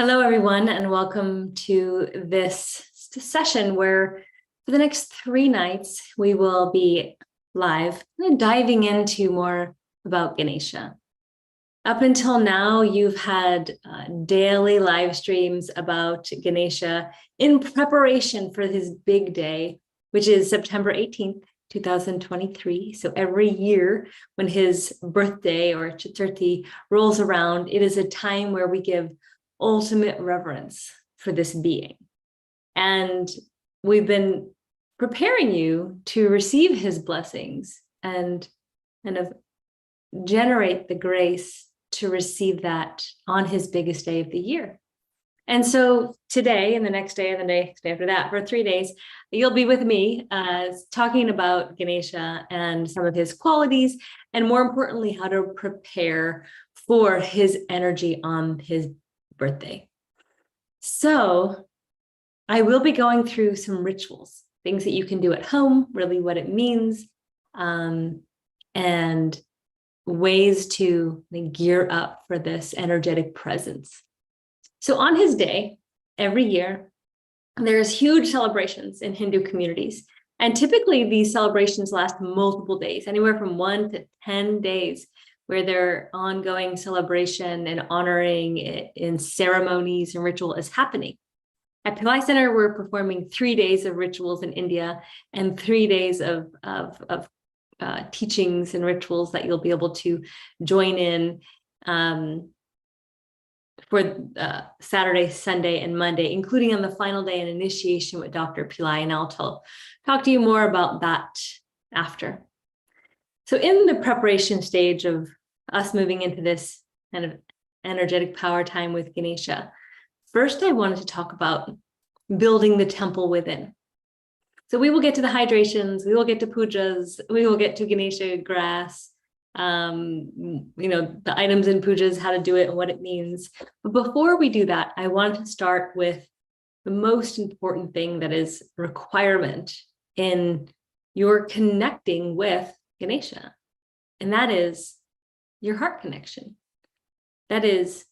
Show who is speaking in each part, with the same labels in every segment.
Speaker 1: Hello, everyone, and welcome to this session where for the next 3 nights, we will be live and diving into more about Ganesha. Up until now, you've had daily live streams about Ganesha in preparation for his big day, which is September 18th, 2023. So every year when his birthday or Chaturthi rolls around, it is a time where we give ultimate reverence for this being. And we've been preparing you to receive his blessings and kind of generate the grace to receive that on his biggest day of the year. And so today and the next day and the next day after that, for 3 days, you'll be with me talking about Ganesha and some of his qualities, and more importantly, how to prepare for his energy on his birthday. So I will be going through some rituals, things that you can do at home, really what it means, and ways to gear up for this energetic presence. So on his day, every year, there's huge celebrations in Hindu communities. And typically these celebrations last multiple days, anywhere from 1 to 10 days, where their ongoing celebration and honoring in ceremonies and ritual is happening. At Pillai Center, we're performing 3 days of rituals in India and 3 days of teachings and rituals that you'll be able to join in for Saturday, Sunday, and Monday, including on the final day an initiation with Dr. Pillai, and I'll talk to you more about that after. So in the preparation stage of us moving into this kind of energetic power time with Ganesha, first I wanted to talk about building the temple within. So we will get to the hydrations, we will get to pujas, we will get to Ganesha grass, the items in pujas, how to do it and what it means. But before we do that, I want to start with the most important thing that is a requirement in your connecting with Ganesha. And that is your heart connection. That is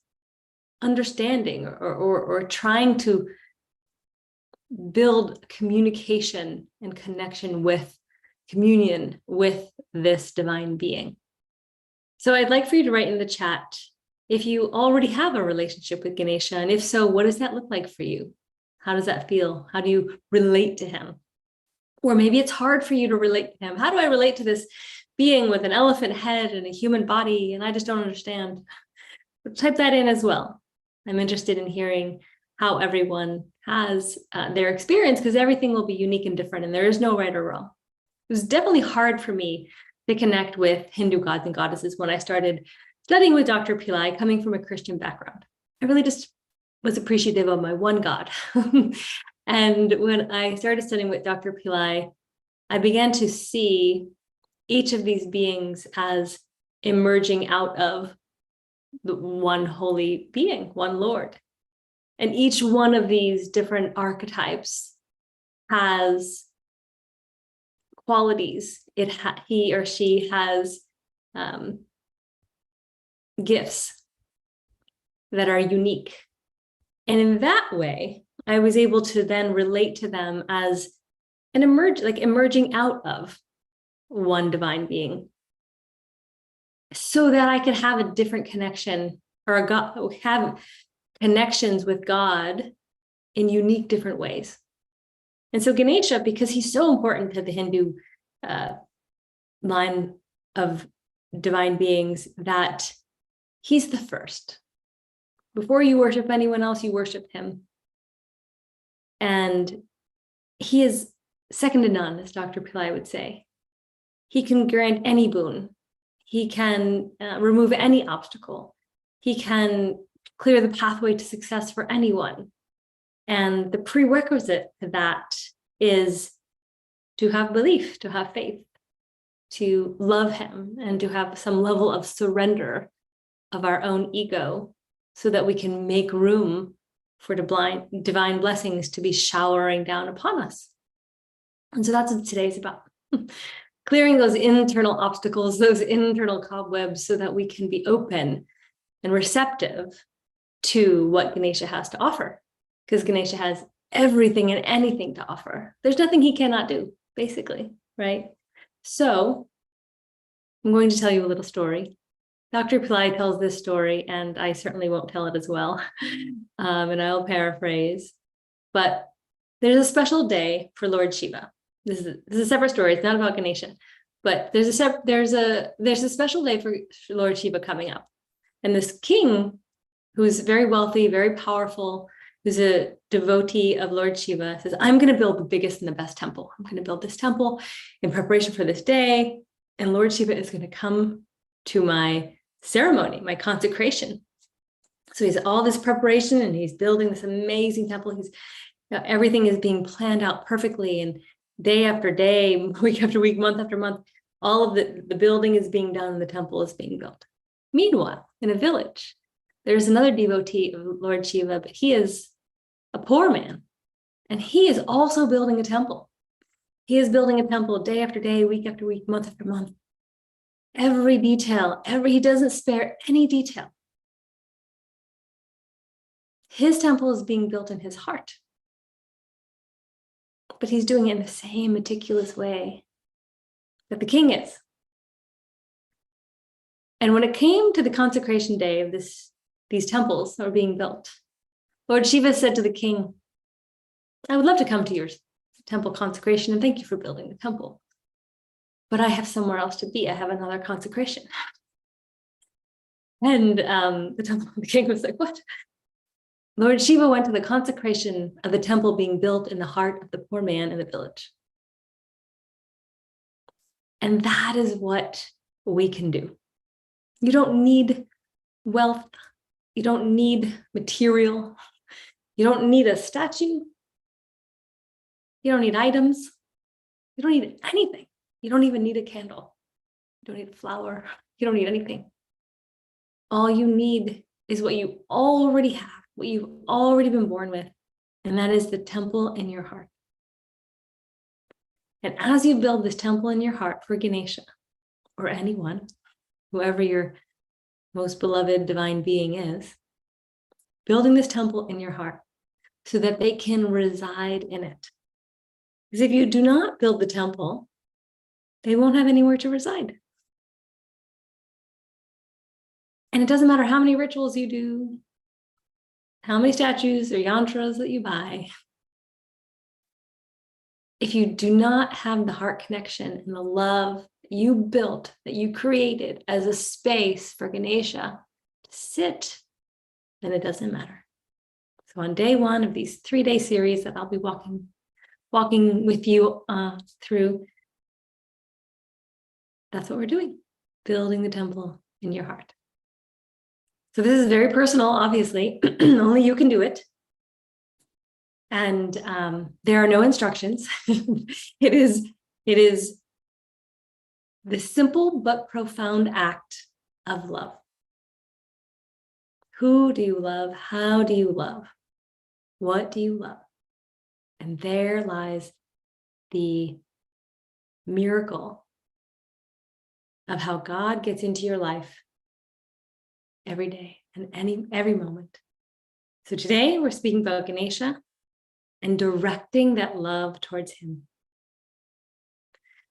Speaker 1: understanding or trying to build communication and connection with communion with this divine being. So I'd like for you to write in the chat if you already have a relationship with Ganesha, and if so, what does that look like for you? How does that feel? How do you relate to him? Or maybe it's hard for you to relate to him. How do I relate to this being with an elephant head and a human body, and I just don't understand? Type that in as well. I'm interested in hearing how everyone has their experience, because everything will be unique and different, and there is no right or wrong. It was definitely hard for me to connect with Hindu gods and goddesses when I started studying with Dr. Pillai, coming from a Christian background. I really just was appreciative of my one God. And when I started studying with Dr. Pillai, I began to see each of these beings as emerging out of the one holy being, one Lord. And each one of these different archetypes has qualities. He or she has gifts that are unique. And in that way, I was able to then relate to them as emerging out of one divine being, so that I could have a different connection, or have connections with God in unique different ways. And so Ganesha, because he's so important to the Hindu line of divine beings, that he's the first. Before you worship anyone else, you worship him. And he is second to none, as Dr. Pillai would say. He can grant any boon. He can remove any obstacle. He can clear the pathway to success for anyone. And the prerequisite to that is to have belief, to have faith, to love him, and to have some level of surrender of our own ego, so that we can make room for divine blessings to be showering down upon us. And so that's what today's about. Clearing those internal obstacles, those internal cobwebs, so that we can be open and receptive to what Ganesha has to offer, because Ganesha has everything and anything to offer. There's nothing he cannot do, basically, right? So I'm going to tell you a little story. Dr. Pillai tells this story, and I certainly won't tell it as well, and I'll paraphrase. But there's a special day for Lord Shiva. This is a separate story. It's not about Ganesha, but there's a special day for Lord Shiva coming up, and this king, who's very wealthy, very powerful, who's a devotee of Lord Shiva, says, "I'm going to build the biggest and the best temple. I'm going to build this temple in preparation for this day, and Lord Shiva is going to come to my ceremony, my consecration." So he's all this preparation, and he's building this amazing temple. Everything is being planned out perfectly, and day after day, week after week, month after month, all of the building is being done, the temple is being built. Meanwhile, in a village, there's another devotee of Lord Shiva, but he is a poor man, and he is also building a temple. He is building a temple day after day, week after week, month after month. Every detail, he doesn't spare any detail. His temple is being built in his heart, but he's doing it in the same meticulous way that the king is. And when it came to the consecration day of these temples that were being built, Lord Shiva said to the king, "I would love to come to your temple consecration, and thank you for building the temple. But I have somewhere else to be. I have another consecration." And the king was like, "What?" Lord Shiva went to the consecration of the temple being built in the heart of the poor man in the village. And that is what we can do. You don't need wealth. You don't need material. You don't need a statue. You don't need items. You don't need anything. You don't even need a candle. You don't need a flower. You don't need anything. All you need is what you already have, what you've already been born with, and that is the temple in your heart. And as you build this temple in your heart for Ganesha, or anyone, whoever your most beloved divine being is, building this temple in your heart so that they can reside in it. Because if you do not build the temple, they won't have anywhere to reside. And it doesn't matter how many rituals you do, how many statues or yantras that you buy. If you do not have the heart connection and the love that you built, that you created as a space for Ganesha to sit, then it doesn't matter. So on day one of these 3-day series that I'll be walking with you through, that's what we're doing, building the temple in your heart. So this is very personal, obviously. Only you can do it. And there are no instructions. It is the simple but profound act of love. Who do you love? How do you love? What do you love? And there lies the miracle of how God gets into your life every day and every moment. So today we're speaking about Ganesha and directing that love towards him.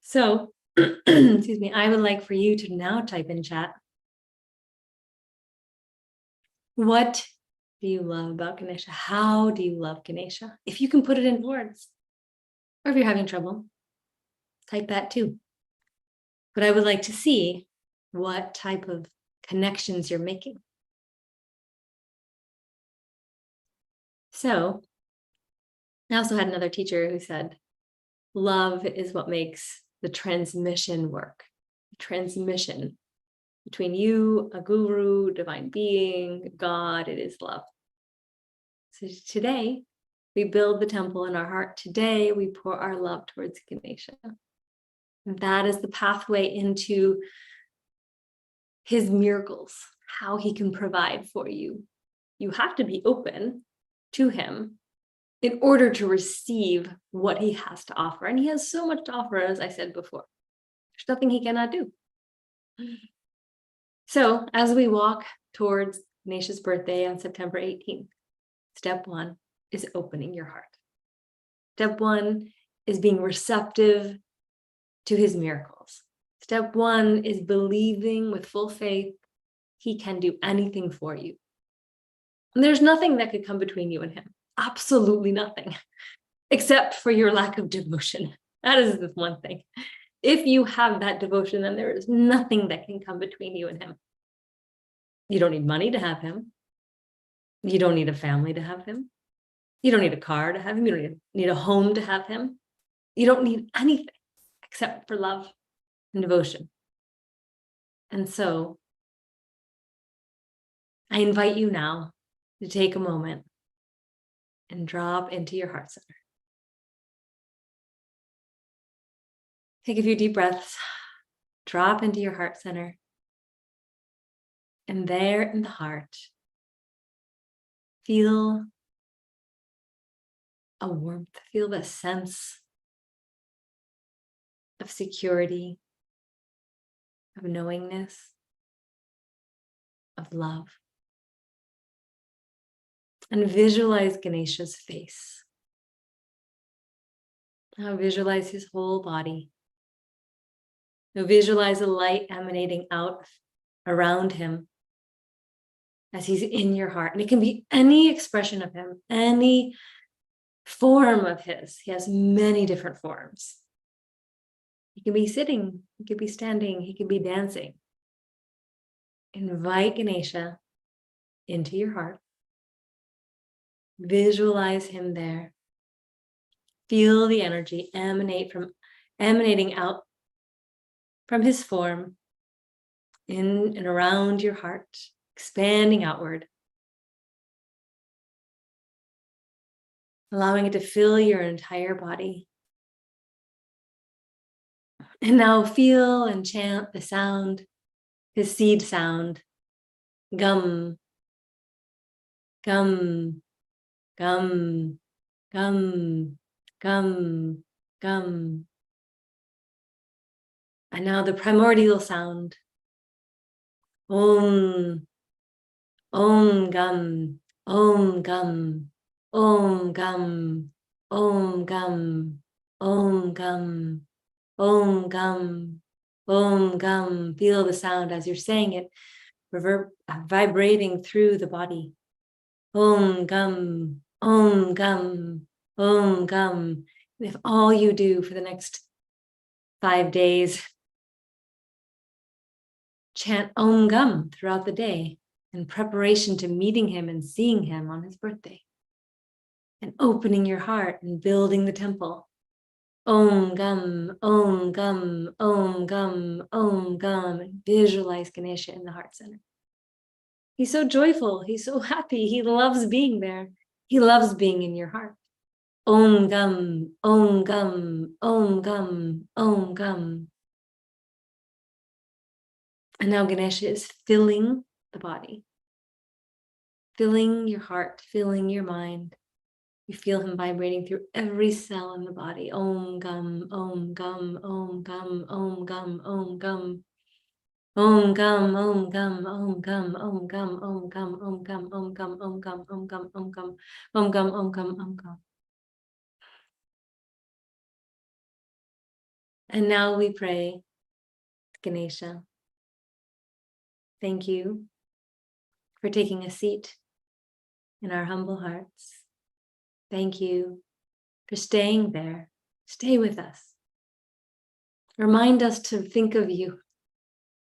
Speaker 1: So, excuse me, I would like for you to now type in chat, what do you love about Ganesha? How do you love Ganesha? If you can put it in words, or if you're having trouble, type that too. But I would like to see what type of connections you're making. So I also had another teacher who said, love is what makes the transmission work. The transmission between you, a guru, divine being, God, it is love. So today, we build the temple in our heart. Today, we pour our love towards Ganesha. And that is the pathway into his miracles, how he can provide for you. You have to be open to him in order to receive what he has to offer. And he has so much to offer, as I said before. There's nothing he cannot do. So as we walk towards Ganesha's birthday on September 18th. Step 1 is opening your heart. Step 1 is being receptive to his miracles. Step 1 is believing with full faith he can do anything for you. And there's nothing that could come between you and him. Absolutely nothing, except for your lack of devotion. That is the one thing. If you have that devotion, then there is nothing that can come between you and him. You don't need money to have him. You don't need a family to have him. You don't need a car to have him. You don't need a home to have him. You don't need anything except for love and devotion. And so I invite you now to take a moment and drop into your heart center. Take a few deep breaths, drop into your heart center. And there in the heart, feel a warmth, feel the sense of security, of knowingness, of love. And visualize Ganesha's face. Now visualize his whole body. Now visualize the light emanating out around him as he's in your heart. And it can be any expression of him, any form of his. He has many different forms. He can be sitting, he could be standing, he could be dancing. Invite Ganesha into your heart. Visualize him there. Feel the energy emanating out from his form in and around your heart, expanding outward, allowing it to fill your entire body. And now feel and chant the sound, his seed sound, gum, gum, gum, gum, gum, gum. And now the primordial sound, om, om gum, om gum, om gum, om gum, om gum, om gum, om gum. Feel the sound as you're saying it, vibrating through the body. Om gum, om gum, om gum. And if all you do for the next 5 days, chant Om Gum throughout the day in preparation to meeting him and seeing him on his birthday, and opening your heart and building the temple. Om Gum, Om Gum, Om Gum, Om Gum. And visualize Ganesha in the heart center. He's so joyful. He's so happy. He loves being there. He loves being in your heart. Om Gum, Om Gum, Om Gum, Om Gum. And now Ganesha is filling the body, filling your heart, filling your mind. You feel him vibrating through every cell in the body. Om Gum, Om Gum, Om Gum, Om Gum, Om Gum. Om Gum, Om Gum, Om Gum, Om Gum, Om Gum, Om Gum, Om Gum, Om Gum, Om Gum, Om Gum, Om Gum, Om Gum, Om Gum. And now we pray, Ganesha, thank you for taking a seat in our humble hearts. Thank you for staying there. Stay with us. Remind us to think of you,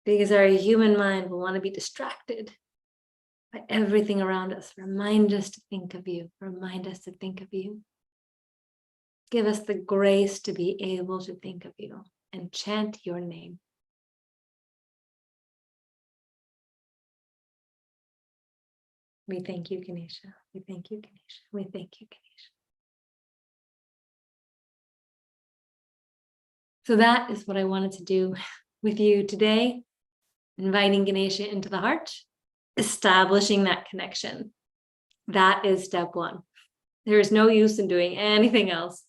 Speaker 1: because our human mind will want to be distracted by everything around us. Remind us to think of you. Remind us to think of you. Give us the grace to be able to think of you and chant your name. We thank you, Ganesha. We thank you, Ganesha. We thank you, Ganesha. So that is what I wanted to do with you today, inviting Ganesha into the heart, establishing that connection. That is step 1. There is no use in doing anything else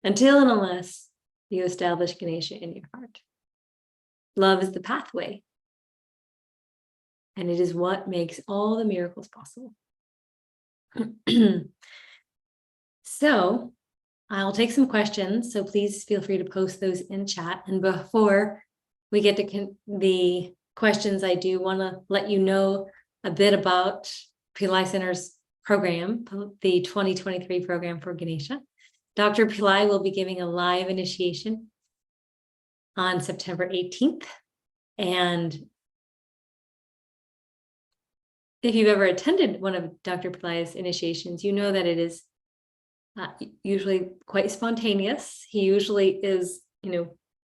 Speaker 1: until and unless you establish Ganesha in your heart. Love is the pathway. and it is what makes all the miracles possible. So I'll take some questions, so please feel free to post those in chat. And before we get to the questions, I do want to let you know a bit about Pillai Center's program, the 2023 program for Ganesha. Dr. Pillai will be giving a live initiation on September 18th. And if you've ever attended one of Dr. Pillai's initiations, you know that it is usually quite spontaneous. He usually is,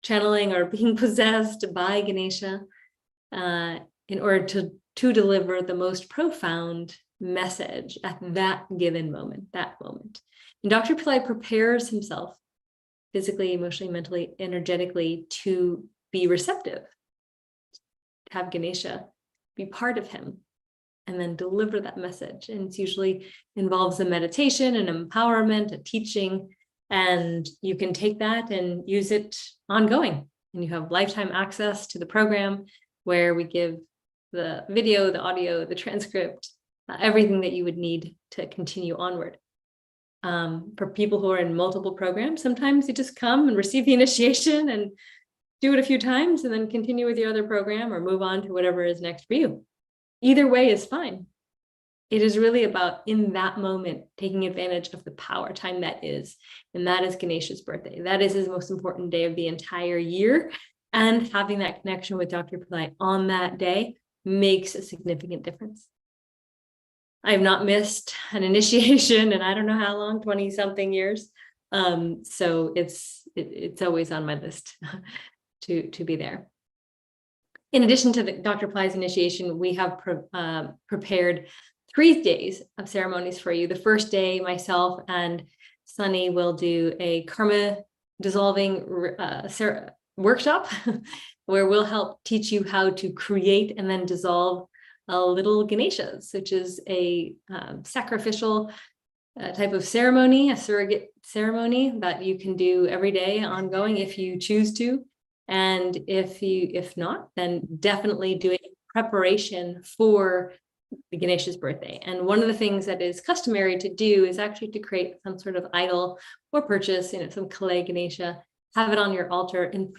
Speaker 1: channeling or being possessed by Ganesha in order to deliver the most profound message at that given moment, And Dr. Pillai prepares himself physically, emotionally, mentally, energetically to be receptive, to have Ganesha be part of him and then deliver that message. And it usually involves a meditation, an empowerment, a teaching, and you can take that and use it ongoing. And you have lifetime access to the program where we give the video, the audio, the transcript, everything that you would need to continue onward. For people who are in multiple programs, sometimes you just come and receive the initiation and do it a few times and then continue with your other program or move on to whatever is next for you. Either way is fine. It is really about, in that moment, taking advantage of the power time that is. And that is Ganesha's birthday. That is his most important day of the entire year. And having that connection with Dr. Pillai on that day makes a significant difference. I have not missed an initiation and I don't know how long, 20 something years. So it's always on my list to be there. In addition to the Dr. Pillai's initiation, we have prepared 3 days of ceremonies for you. The first day, myself and Sunny will do a karma dissolving workshop where we'll help teach you how to create and then dissolve little Ganeshas, which is a sacrificial type of ceremony, a surrogate ceremony that you can do every day ongoing if you choose to. And if not, then definitely do a preparation for the Ganesha's birthday. And one of the things that is customary to do is actually to create some sort of idol or purchase, some clay Ganesha, have it on your altar and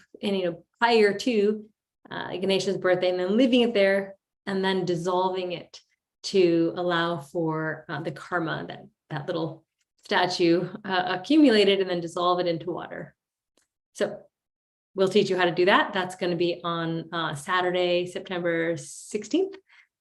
Speaker 1: prior to Ganesha's birthday, and then leaving it there and then dissolving it to allow for the karma that little statue accumulated, and then dissolve it into water. So we'll teach you how to do that. That's going to be on Saturday, September 16th.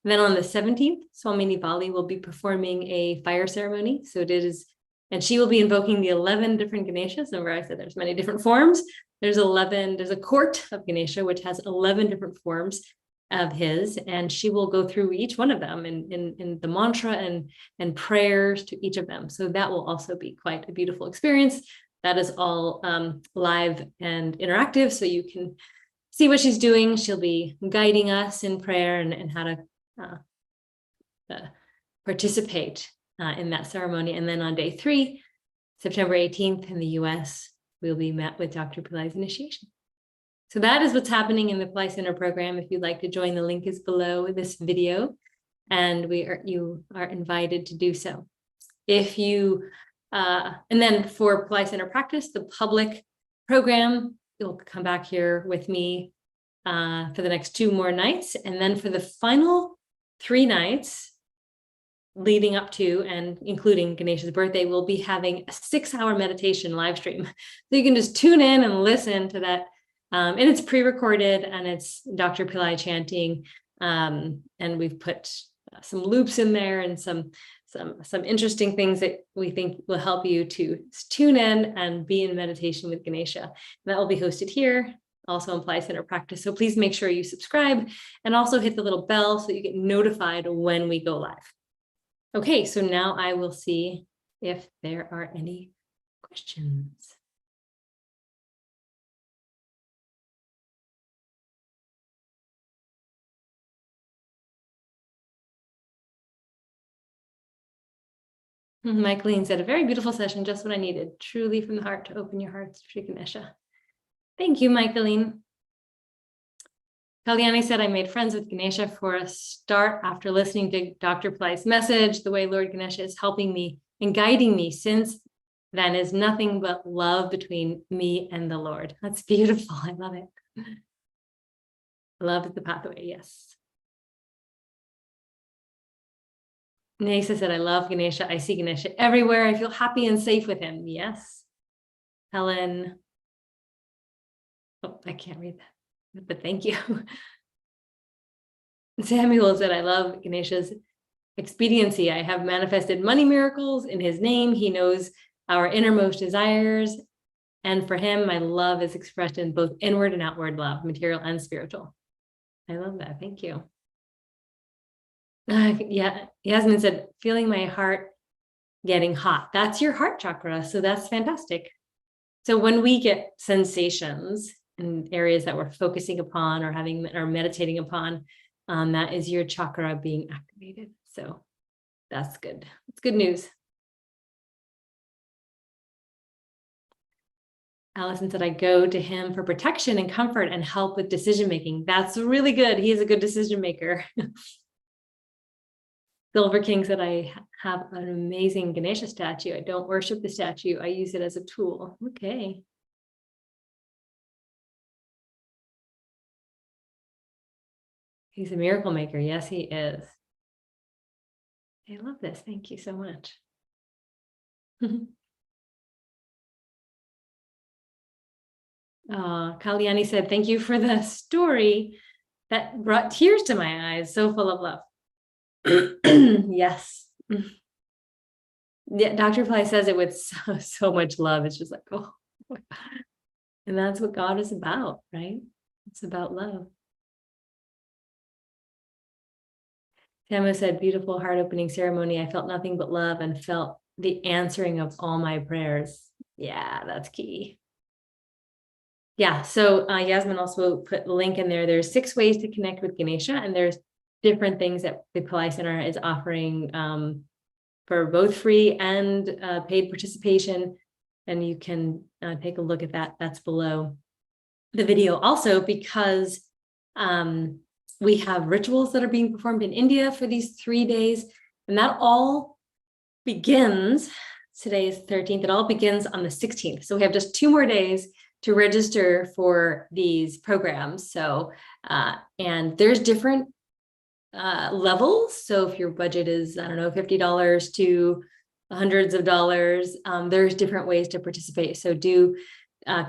Speaker 1: And then on the 17th, Swamini Bali will be performing a fire ceremony. So it is, and she will be invoking the 11 different Ganeshas. Remember, I said there's many different forms. There's a court of Ganesha, which has 11 different forms of his, and she will go through each one of them in the mantra and prayers to each of them. So that will also be quite a beautiful experience. That is all live and interactive, so you can see what she's doing. She'll be guiding us in prayer and how to participate in that ceremony. And then on day 3, September 18th in the US, we'll be met with Dr. Pillai's initiation. So that is what's happening in the Pillai Center program. If you'd like to join, the link is below this video, and you are invited to do so. If you and then for Pillai Center practice, the public program, you'll come back here with me for the next 2 more nights. And then for the final 3 nights leading up to and including Ganesha's birthday, we'll be having a 6-hour meditation live stream. So you can just tune in and listen to that. And it's pre-recorded, and it's Dr. Pillai chanting. And we've put some loops in there and some interesting things that we think will help you to tune in and be in meditation with Ganesha. And that will be hosted here, also in Pillai Center practice. So please make sure you subscribe and also hit the little bell so you get notified when we go live. Okay, so now I will see if there are any questions. Michaeline said, a very beautiful session, just what I needed. Truly from the heart to open your hearts to Ganesha. Thank you, Michaeline. Kalyani said, I made friends with Ganesha for a start after listening to Dr. Pillai's message. The way Lord Ganesha is helping me and guiding me since then is nothing but love between me and the Lord. That's beautiful. I love it. Love is the pathway. Yes. Nasa said, I love Ganesha. I see Ganesha everywhere. I feel happy and safe with him. Yes. Helen. Oh, I can't read that, but thank you. Samuel said, I love Ganesha's expediency. I have manifested money miracles in his name. He knows our innermost desires. And for him, my love is expressed in both inward and outward love, material and spiritual. I love that. Thank you. Yeah, Yasmin said, feeling my heart getting hot. That's your heart chakra. So that's fantastic. So when we get sensations in areas that we're focusing upon or having or meditating upon, that is your chakra being activated. So that's good. It's good news. Allison said, I go to him for protection and comfort and help with decision-making. That's really good. He is a good decision maker. Silver King said, I have an amazing Ganesha statue. I don't worship the statue. I use it as a tool. Okay. He's a miracle maker. Yes, he is. I love this. Thank you so much. Kalyani said, thank you for the story that brought tears to my eyes. So full of love. Yes. Yeah, Dr. Pillai says it with so much love. It's just like, oh, and that's what God is about, right? It's about love. Tamma said, beautiful heart-opening ceremony. I felt nothing but love and felt the answering of all my prayers. Yeah, that's key. Yeah, so Yasmin also put the link in there. There's 6 ways to connect with Ganesha, and there's different things that the Pillai Center is offering for both free and paid participation. And you can take a look at that. That's below the video. Also, because we have rituals that are being performed in India for these 3 days, and that all begins, today is 13th, it all begins on the 16th. So we have just 2 more days to register for these programs. So, and there's different levels. So if your budget is, I don't know, $50 to hundreds of dollars, there's different ways to participate. So do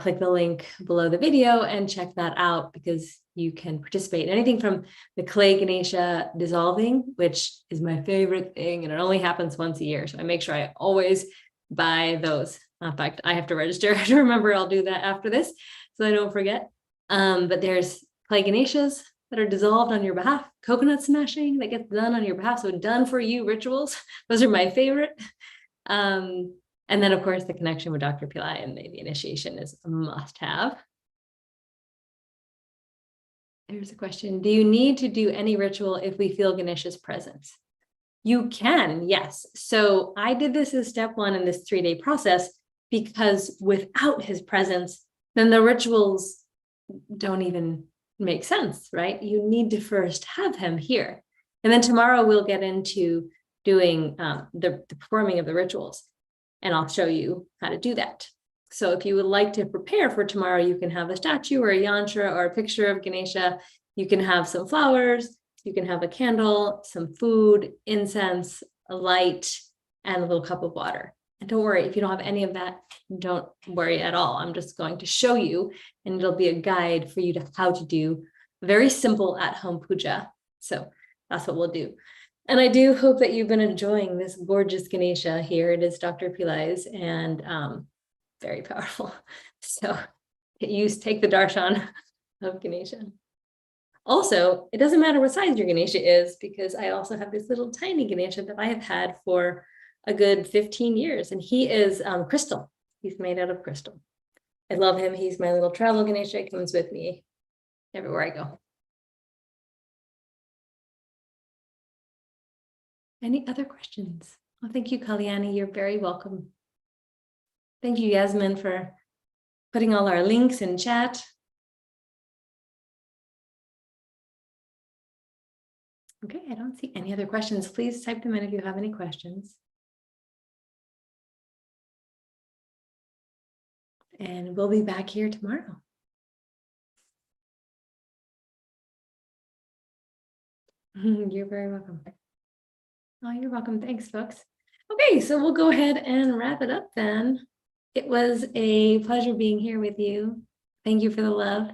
Speaker 1: click the link below the video and check that out, because you can participate in anything from the clay Ganesha dissolving, which is my favorite thing, and it only happens once a year. So I make sure I always buy those. In fact, I have to register to remember. I'll do that after this so I don't forget. But there's clay Ganeshas that are dissolved on your behalf, coconut smashing that gets done on your behalf. So done for you rituals. Those are my favorite. And then of course the connection with Dr. Pillai and the initiation is a must have. Here's a question. Do you need to do any ritual if we feel Ganesha's presence? You can, yes. So I did this as step 1 in this 3-day process, because without his presence, then the rituals don't even make sense, right? You need to first have him here. And then tomorrow we'll get into doing the performing of the rituals, and I'll show you how to do that. So if you would like to prepare for tomorrow, you can have a statue or a yantra or a picture of Ganesha. You can have some flowers, you can have a candle, some food, incense, a light, and a little cup of water. And don't worry, if you don't have any of that, don't worry at all. I'm just going to show you, and it'll be a guide for you to how to do very simple at-home puja. So that's what we'll do. And I do hope that you've been enjoying this gorgeous Ganesha here. It is Dr. Pillai's, and very powerful. So take the darshan of Ganesha. Also, it doesn't matter what size your Ganesha is, because I also have this little tiny Ganesha that I have had for a good 15 years, and he is crystal. He's made out of crystal. I love him. He's my little travel Ganesha. He comes with me everywhere I go. Any other questions? Well, thank you, Kalyani. You're very welcome. Thank you, Yasmin, for putting all our links in chat. Okay, I don't see any other questions. Please type them in if you have any questions. And we'll be back here tomorrow. You're very welcome. Oh, you're welcome. Thanks, folks. Okay, so we'll go ahead and wrap it up then. It was a pleasure being here with you. Thank you for the love.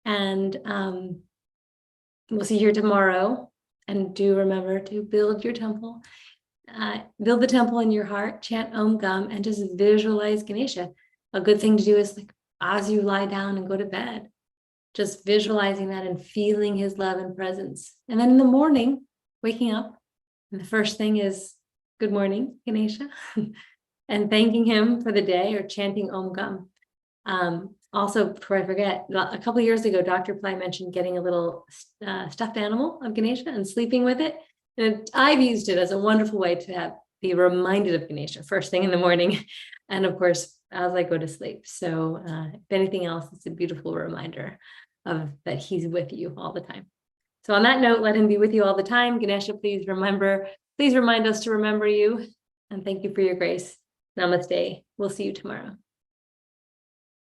Speaker 1: And we'll see you here tomorrow. And do remember to build your temple. Build the temple in your heart, chant Om Gam, and just visualize Ganesha. A good thing to do is like as you lie down and go to bed, just visualizing that and feeling his love and presence. And then in the morning, waking up, and the first thing is good morning, Ganesha, and thanking him for the day or chanting Om Gam. Also, before I forget, a couple of years ago, Dr. Ply mentioned getting a little stuffed animal of Ganesha and sleeping with it. And I've used it as a wonderful way to be reminded of Ganesha first thing in the morning. And of course, as I go to sleep. So if anything else, it's a beautiful reminder of that he's with you all the time. So on that note, let him be with you all the time. Ganesha, please remind us to remember you. And thank you for your grace. Namaste. We'll see you tomorrow.